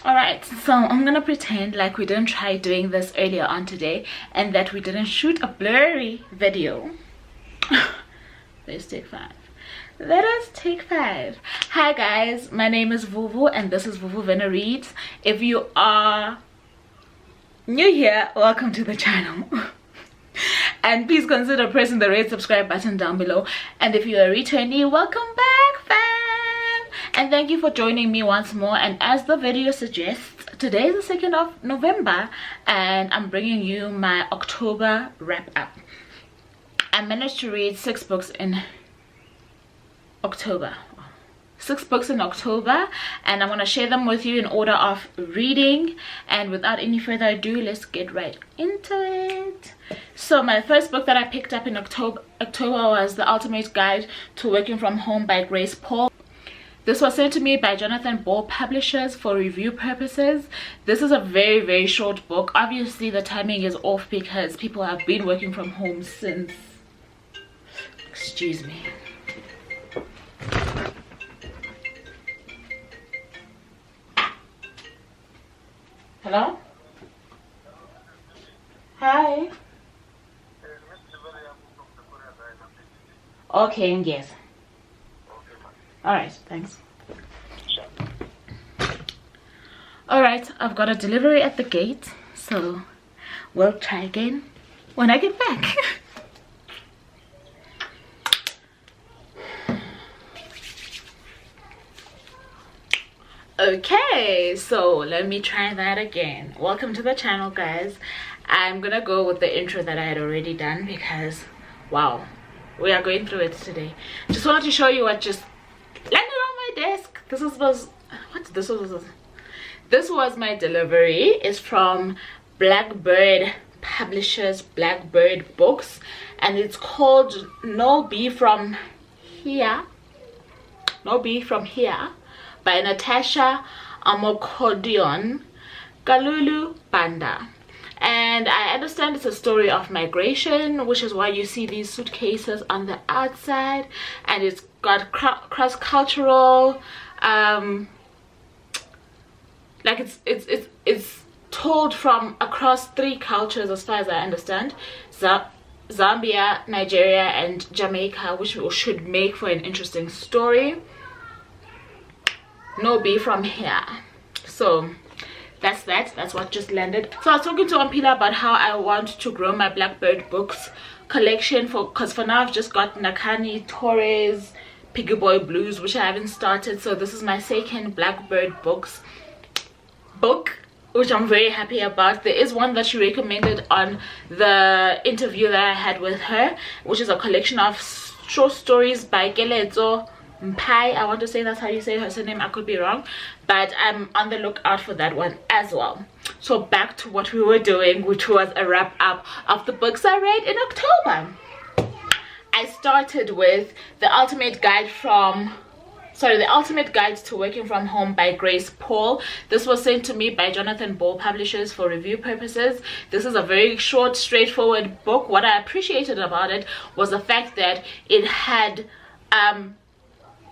Alright, so I'm gonna pretend like we didn't try doing this earlier on today and that we didn't shoot a blurry video. Let's take 5. Let us take 5. Hi guys, my name is Vuvu and this is Vuvu Vena Reads. If you are new here, welcome to the channel. And please consider pressing the red subscribe button down below. And if you're a returnee, welcome back, fam. And thank you for joining me once more. And as the video suggests, today is the 2nd of November and I'm bringing you my October wrap up. I managed to read 6 books in October. 6 books in October, and I'm going to share them with you in order of reading. And without any further ado, let's get right into it. So my first book that I picked up in October was The Ultimate Guide to Working from Home by Grace Paul. This was sent to me by Jonathan Ball Publishers for review purposes. This is a very short book. Obviously the timing is off because people have been working from home since, excuse me, hello? Hi. Okay, yes. Alright, thanks. Alright, I've got a delivery at the gate, so we'll try again when I get back. Okay, so let me try that again. Welcome to the channel, guys. I'm gonna go with the intro that I had already done because wow, we are going through it today. Just wanted to show you what just landed on my desk. This was my delivery. It's from Blackbird Publishers, Blackbird Books, and it's called No Be From Here, No Be From Here by Natasha Amokodion Kalulu Banda. And I understand it's a story of migration, which is why you see these suitcases on the outside, and it's got cross-cultural like it's told from across 3 cultures as far as I understand: Zambia, Nigeria and Jamaica, which should make for an interesting story. No Be From Here. So that's what just landed. So I was talking to Omphile about how I want to grow my Blackbird Books collection, because for now I've just got Nakani, Torres, Piggy Boy Blues, which I haven't started. So this is my second Blackbird Books book, which I'm very happy about. There is one that she recommended on the interview that I had with her, which is a collection of short stories by Keletso Mpai. I want to say that's how you say her surname. I could be wrong, but I'm on the lookout for that one as well. So back to what we were doing, which was a wrap up of the books I read in October. I started with The Ultimate Guide to Working from Home by Grace Paul. This was sent to me by Jonathan Ball Publishers for review purposes. This is a very short, straightforward book. What I appreciated about it was the fact that it had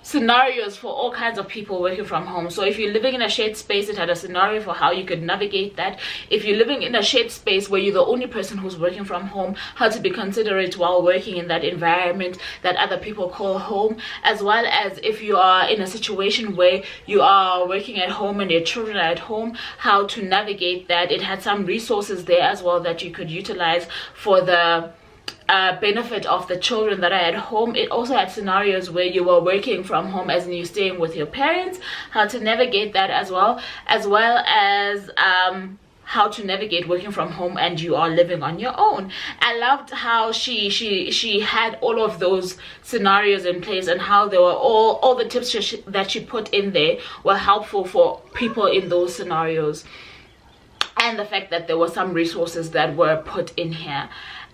scenarios for all kinds of people working from home. So if you're living in a shared space, it had a scenario for how you could navigate that. If you're living in a shared space where you're the only person who's working from home, how to be considerate while working in that environment that other people call home, as well as if you are in a situation where you are working at home and your children are at home, how to navigate that. It had some resources there as well that you could utilize for the benefit of the children that are at home. It also had scenarios where you were working from home as in you're staying with your parents, how to navigate that as well as how to navigate working from home and you are living on your own. I loved how she had all of those scenarios in place, and how they were all the tips that she put in there were helpful for people in those scenarios, and the fact that there were some resources that were put in here.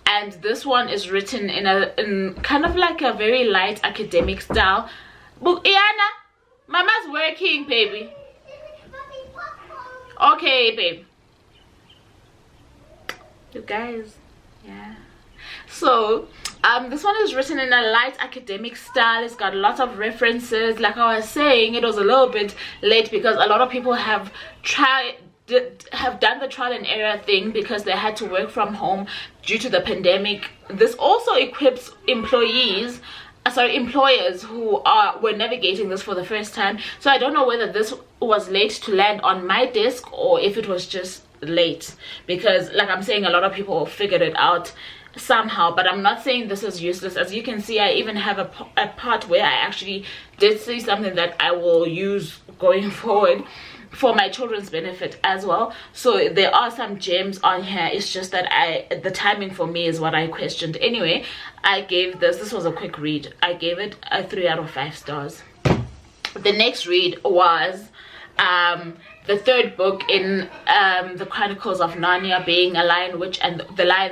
And this one is written in kind of like a very light academic style. But Iana, mama's working, baby. Okay, babe. You guys, yeah. So This one is written in a light academic style. It's got lots of references. Like I was saying, it was a little bit late because a lot of people have done the trial and error thing because they had to work from home due to the pandemic. This also equips employers who were navigating this for the first time. So I don't know whether this was late to land on my desk or if it was just late, because like I'm saying, a lot of people figured it out somehow. But I'm not saying this is useless. As you can see, I even have a part where I actually did see something that I will use going forward for my children's benefit as well. So there are some gems on here. It's just that the timing for me is what I questioned. Anyway, I gave this was a quick read. I gave it a 3 out of 5 stars. The next read was the third book in the Chronicles of Narnia, being The Lion,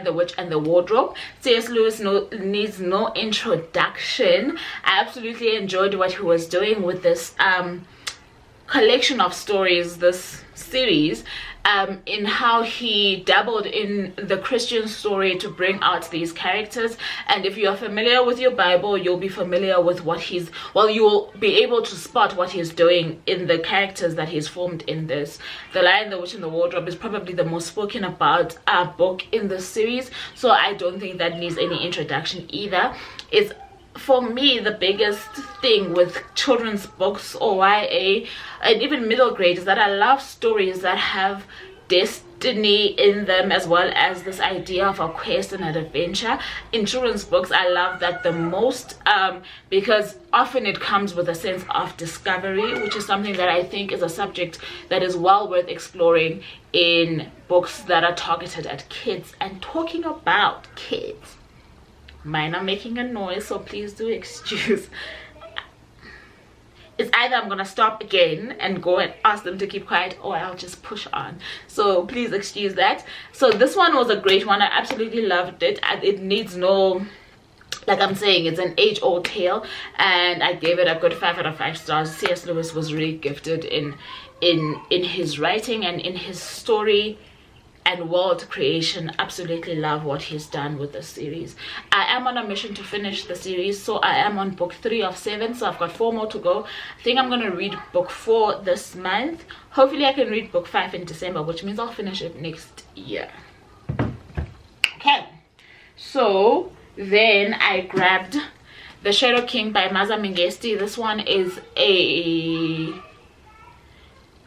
the Witch and the Wardrobe. C.S. Lewis needs no introduction. I absolutely enjoyed what he was doing with this collection of stories, this series, in how he dabbled in the Christian story to bring out these characters. And if you are familiar with your Bible, you'll be familiar with what you'll be able to spot what he's doing in the characters that he's formed in this. The Lion, the Witch and the Wardrobe is probably the most spoken about book in this series, so I don't think that needs any introduction either. It's, for me, the biggest thing with children's books or YA and even middle grade is that I love stories that have destiny in them, as well as this idea of a quest and an adventure. In children's books, I love that the most because often it comes with a sense of discovery, which is something that I think is a subject that is well worth exploring in books that are targeted at kids. And talking about kids, mine are making a noise, so please do excuse. It's either I'm gonna stop again and go and ask them to keep quiet, or I'll just push on, so please excuse that. So this one was a great one. I absolutely loved it. It needs no, like I'm saying, it's an age-old tale, and I gave it a good 5 out of 5 stars. C.S. Lewis was really gifted in his writing and in his story and world creation. Absolutely love what he's done with the series. I am on a mission to finish the series, so I am on book 3 of 7, so I've got 4 more to go. I think I'm gonna read book 4 this month. Hopefully I can read book 5 in December, which means I'll finish it next year. Okay, so then I grabbed The Shadow King by Masamune Gesti. This one is a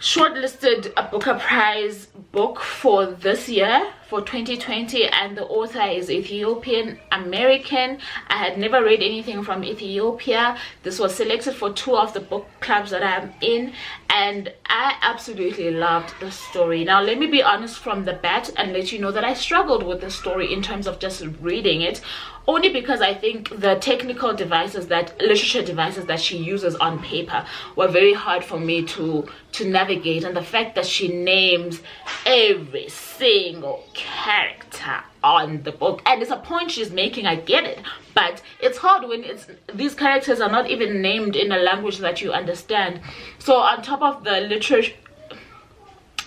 shortlisted Booker Prize book for this year, for 2020, and the author is Ethiopian American. I had never read anything from Ethiopia. This was selected for 2 of the book clubs that I'm in, and I absolutely loved the story. Now let me be honest from the bat and let you know that I struggled with the story in terms of just reading it, only because I think the technical literature devices that she uses on paper were very hard for me to navigate. And the fact that she names every single character on the book, and it's a point she's making, I get it, but it's hard when these characters are not even named in a language that you understand. So on top of the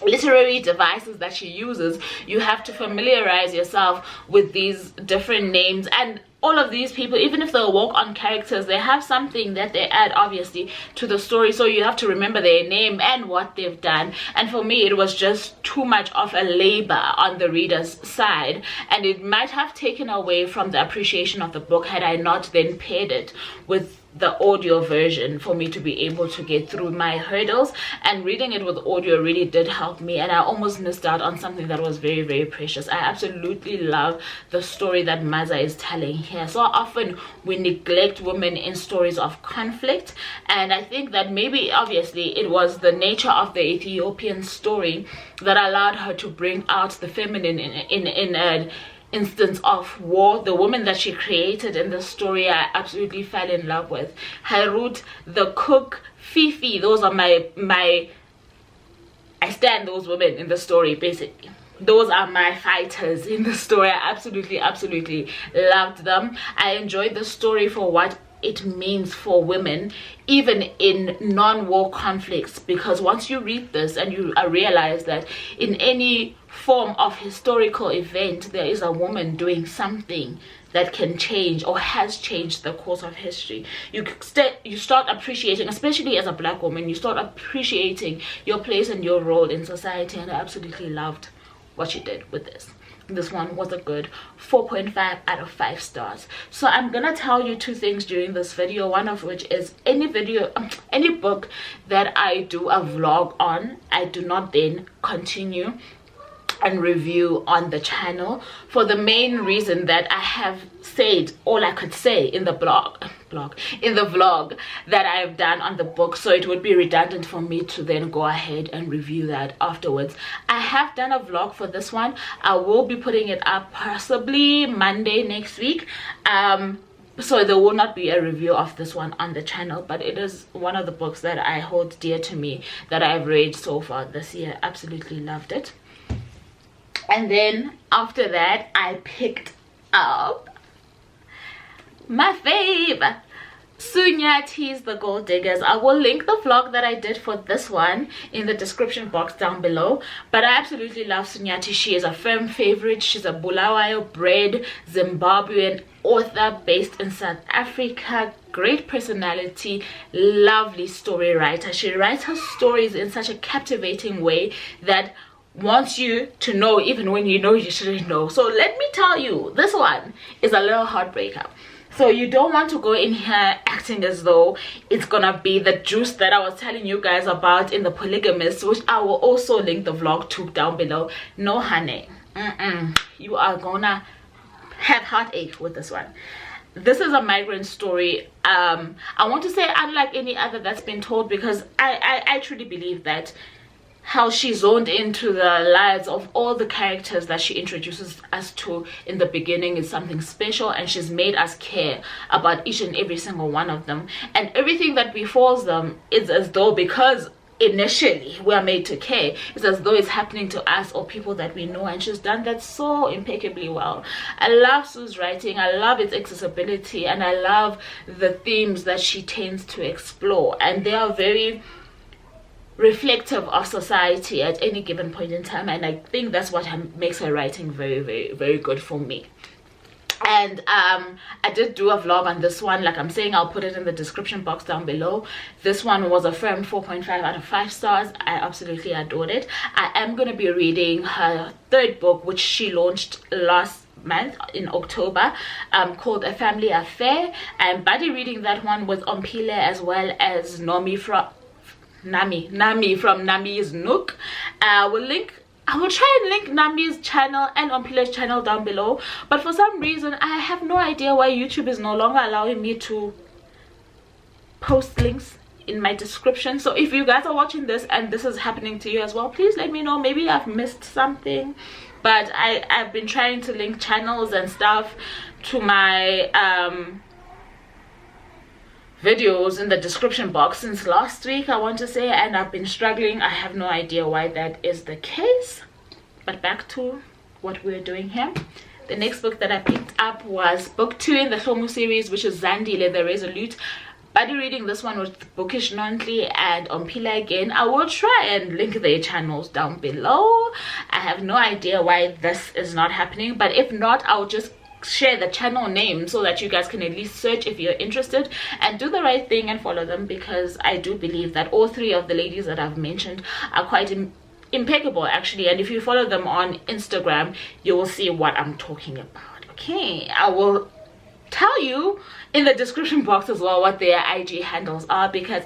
literary devices that she uses, you have to familiarize yourself with these different names. And all of these people, even if they walk on characters, they have something that they add obviously to the story, so you have to remember their name and what they've done. And for me, it was just too much of a labor on the reader's side, and it might have taken away from the appreciation of the book had I not then paired it with the audio version for me to be able to get through my hurdles. And reading it with audio really did help me, and I almost missed out on something that was very, very precious. I absolutely love the story that Maza is telling here. So often we neglect women in stories of conflict, and I think that maybe obviously it was the nature of the Ethiopian story that allowed her to bring out the feminine in an instance of war. The woman that she created in the story, I absolutely fell in love with. Harut, the cook, Fifi, those are I stand those women in the story, basically. Those are my fighters in the story. I absolutely loved them. I enjoyed the story for what it means for women, even in non-war conflicts. Because once you read this and you realize that in any form of historical event, there is a woman doing something that can change or has changed the course of history, you start appreciating, especially as a black woman, you start appreciating your place and your role in society. And I absolutely loved what she did with this. This one was a good 4.5 out of 5 stars. So I'm gonna tell you 2 things during this video, one of which is any book that I do a vlog on, I do not then continue and review on the channel, for the main reason that I have said all I could say in the vlog that I have done on the book. So it would be redundant for me to then go ahead and review that afterwards. I have done a vlog for this one. I will be putting it up possibly Monday next week. So there will not be a review of this one on the channel, but it is one of the books that I hold dear to me, that I've read so far this year. Absolutely loved it. And then after that, I picked up my fave, Sunyati's The Gold Diggers. I will link the vlog that I did for this one in the description box down below. But I absolutely love Sunyati. She is a firm favorite. She's a Bulawayo bred Zimbabwean author based in South Africa. Great personality, lovely story writer. She writes her stories in such a captivating way that wants you to know even when you know you shouldn't know. So let me tell you, this one is a little heartbreaker. So you don't want to go in here acting as though it's gonna be the juice that I was telling you guys about in The Polygamist, which I will also link the vlog to down below. No honey, you are gonna have heartache with this one. This is a migrant story. I want to say unlike any other that's been told, because I truly believe that how she zoned into the lives of all the characters that she introduces us to in the beginning is something special, and she's made us care about each and every single one of them, and everything that befalls them is as though, because initially we are made to care, it's as though it's happening to us or people that we know, and she's done that so impeccably well. I love Sue's writing, I love its accessibility, and I love the themes that she tends to explore, and they are very reflective of society at any given point in time, and I think that's what makes her writing very, very, very good for me. And I did do a vlog on this one. Like I'm saying, I'll put it in the description box down below. This one was a firm 4.5 out of 5 stars. I absolutely adored it. I am going to be reading her 3rd book, which she launched last month in October, called A Family Affair. I'm buddy reading that one with Omphile as well as Nami from Nami's Nook. I will try and link Nami's channel and Omphile's channel down below, but for some reason I have no idea why YouTube is no longer allowing me to post links in my description. So if you guys are watching this and this is happening to you as well, please let me know. Maybe I've missed something, but I've been trying to link channels and stuff to my videos in the description box since last week, I want to say, and I've been struggling. I have no idea why that is the case, but back to what we're doing here. The next book that I picked up was book 2 in the Hlomu series, which is Zandile the Resolute. Buddy reading this one with Bookish Nonhly and Omphile again. I will try and link their channels down below. I have no idea why this is not happening, but if not, I'll just share the channel name so that you guys can at least search if you're interested and do the right thing and follow them, because I do believe that all 3 of the ladies that I've mentioned are quite impeccable actually, and if you follow them on Instagram you will see what I'm talking about. Okay, I will tell you in the description box as well what their IG handles are, because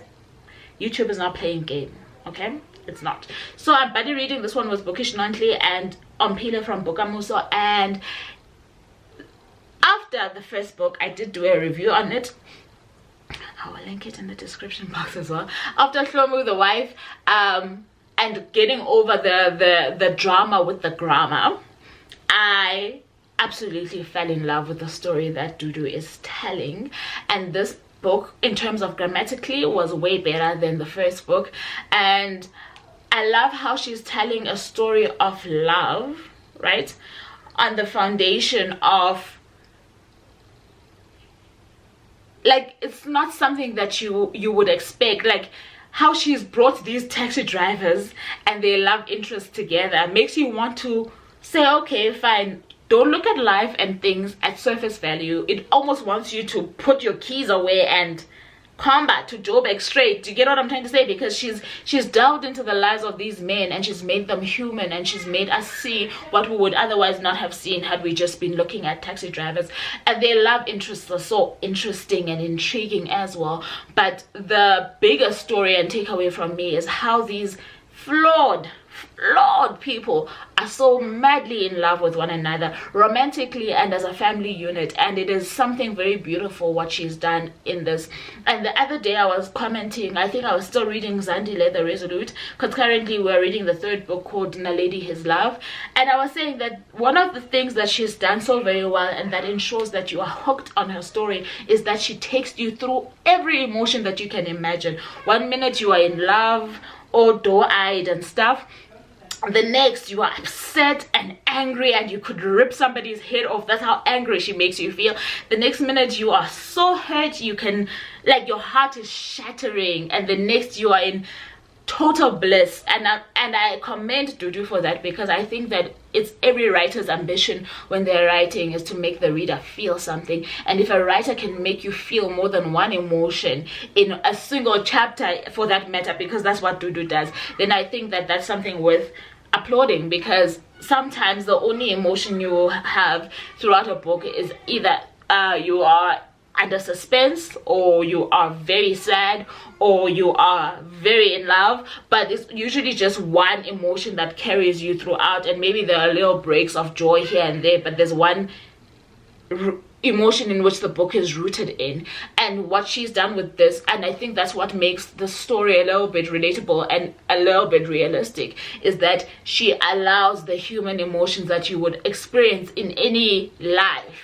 YouTube is not playing game. Okay, it's not. So I'm buddy reading this one with Bookish Nonhly and Omphile from Bookamoso, and after the first book I did do a review on it. I will link it in the description box as well. After Hlomu the wife and getting over the drama with the grammar, I absolutely fell in love with the story that Dudu is telling, and this book in terms of grammatically was way better than the first book, and I love how she's telling a story of love, right, on the foundation of like, it's not something that you would expect. Like how she's brought these taxi drivers and their love interest together makes you want to say, okay, fine, don't look at life and things at surface value. It almost wants you to put your keys away and combat to go back straight. Do you get what I'm trying to say? Because she's delved into the lives of these men and she's made them human, and she's made us see what we would otherwise not have seen had we just been looking at taxi drivers. And their love interests are so interesting and intriguing as well. But the bigger story and takeaway from me is how these flawed people are so madly in love with one another, romantically and as a family unit. And it is something very beautiful what she's done in this. And the other day I was commenting, I think I was still reading Zandile the Resolute, because currently we're reading the third book called Naledi His Love, and I was saying that one of the things that she's done so very well and that ensures that you are hooked on her story is that she takes you through every emotion that you can imagine. One minute you are in love or doe-eyed and stuff, the next you are upset and angry and you could rip somebody's head off. That's how angry she makes you feel. The next minute you are so hurt, you can, like, your heart is shattering, and the next you are in total bliss. And I commend Dudu for that, because I think that it's every writer's ambition when they're writing is to make the reader feel something. And if a writer can make you feel more than one emotion in a single chapter, for that matter, because that's what Dudu does, then I think that that's something worth applauding. Because sometimes the only emotion you have throughout a book is either you are under suspense, or you are very sad, or you are very in love, but it's usually just one emotion that carries you throughout. And maybe there are little breaks of joy here and there, but there's one emotion in which the book is rooted in. And what she's done with this, and I think that's what makes the story a little bit relatable and a little bit realistic, is that she allows the human emotions that you would experience in any life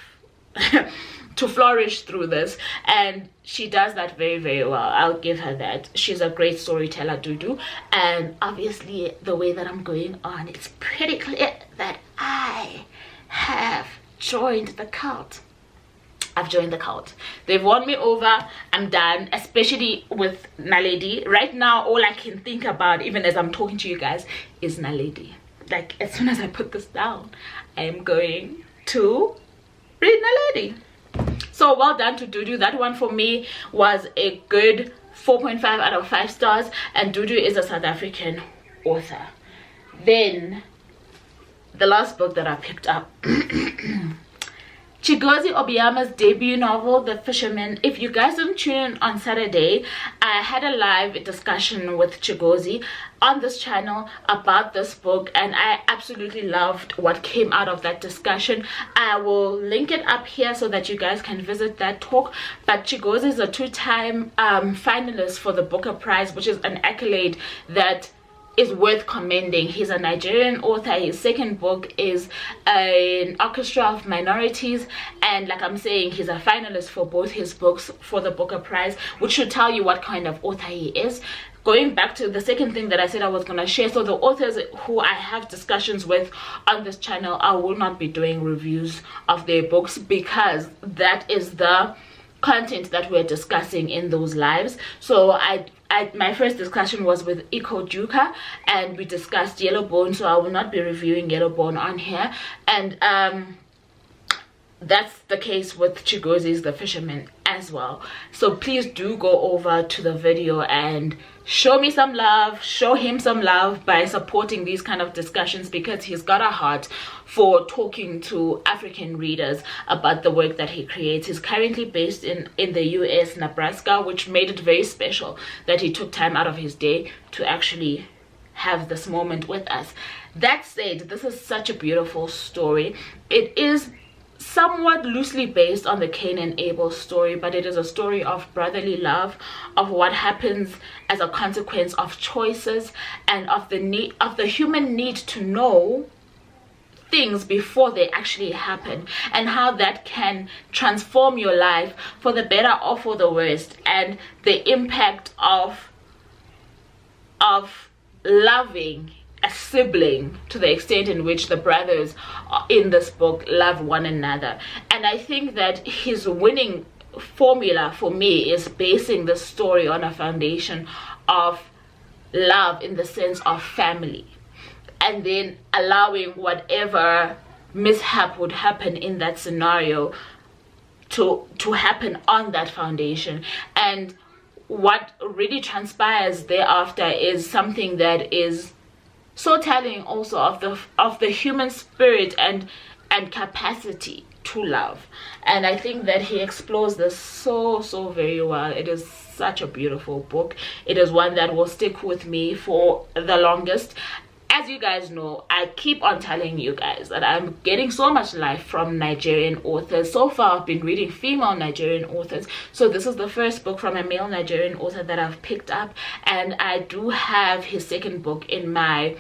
to flourish through this, and she does that very, very well. I'll give her that. She's a great storyteller, Dudu. And obviously the way that I'm going on, it's pretty clear that I have joined the cult. I've joined the cult. They've won me over. I'm done, especially with Naledi. Right now all I can think about, even as I'm talking to you guys, is Naledi. Like, as soon as I put this down, I am going to read Naledi. So well done to Dudu. That one for me was a good 4.5 out of 5 stars, and Dudu is a South African author. Then the last book that I picked up, Chigozie Obiama's debut novel, The Fisherman. If you guys didn't tune in on Saturday, I had a live discussion with Chigozie on this channel about this book, and I absolutely loved what came out of that discussion. I will link it up here so that you guys can visit that talk. But Chigozie is a 2-time finalist for the Booker Prize, which is an accolade that is worth commending. He's a Nigerian author. His second book is an orchestra of minorities, and like I'm saying, he's a finalist for both his books for the Booker Prize, which should tell you what kind of author he is. Going back to the second thing that I said I was going to share, so the authors who I have discussions with on this channel, I will not be doing reviews of their books, because that is the content that we're discussing in those lives. So my first discussion was with Iko Juka, and we discussed Yellowbone, so I will not be reviewing Yellowbone on here. And that's the case with Chigozie's The Fisherman as well. So please do go over to the video and show me some love, show him some love by supporting these kind of discussions, because he's got a heart for talking to African readers about the work that he creates. He's currently based in the US, Nebraska, which made it very special that he took time out of his day to actually have this moment with us. That said, this is such a beautiful story. It is somewhat loosely based on the Cain and Abel story, but it is a story of brotherly love, of what happens as a consequence of choices, and of the human need to know things before they actually happen, and how that can transform your life for the better or for the worst, and the impact of loving a sibling to the extent in which the brothers in this book love one another. And I think that his winning formula for me is basing the story on a foundation of love in the sense of family, and then allowing whatever mishap would happen in that scenario to happen on that foundation. And what really transpires thereafter is something that is so telling also of the human spirit and capacity to love. And I think that he explores this so very well. It is such a beautiful book. It is one that will stick with me for the longest. As you guys know, I keep on telling you guys that I'm getting so much life from Nigerian authors. So far I've been reading female Nigerian authors, so this is the first book from a male Nigerian author that I've picked up, and I do have his second book in my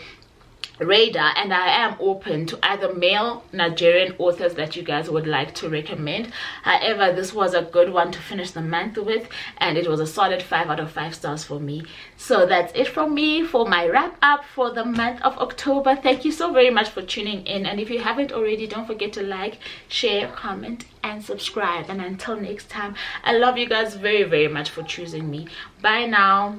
radar, and I am open to either male Nigerian authors that you guys would like to recommend. However, this was a good one to finish the month with, and it was a solid 5 out of 5 stars for me. So that's it from me for my wrap up for the month of October. Thank you so very much for tuning in, and if you haven't already, don't forget to like, share, comment and subscribe. And until next time, I love you guys very much for choosing me. Bye now.